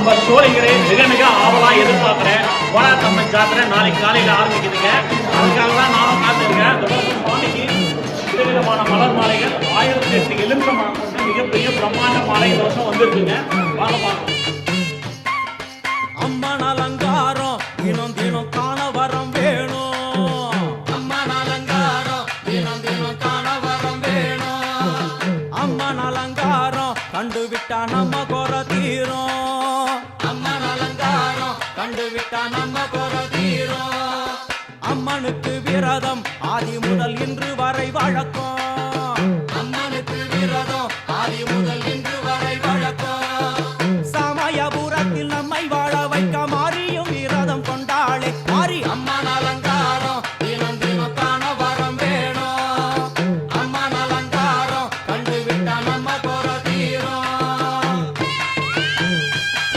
நம்ம சோழிகரை மிக மிக ஆவலா எதிர்பார்க்கிறேன். கோலாத்தம்மன் ஜாத்திரை நாளைக்கு காலையில ஆரம்பிக்குதுங்க. அதுக்காக தான் நானும் காத்திருக்கேன். சுவாமிக்கு விதவிதமான மலர் மாலைகள் 1008 எலுமிச்சை மரம் கொண்ட மிகப்பெரிய பிரம்மாண்ட மாலை இந்த வருஷம் வந்துருக்குங்க. வாங்க பார்க்கலாம். அம்மன் அலங்காரம் தினம் தினம் காண வரம் வேணும். அம்மன் அலங்காரம் தினம் தினம் காண வரம் வேணும். அம்மன் அலங்காரம் கண்டுவிட்டா நம்ம குறை தீரும். அம்மன் அலங்காரம் கண்டுவிட்டா நம்ம குறை தீரும். அம்மனுக்கு விரதம் ஆதி முதல் இன்று வரை வழக்கம். அம்மனுக்கு விரதம் ஆதி முதல்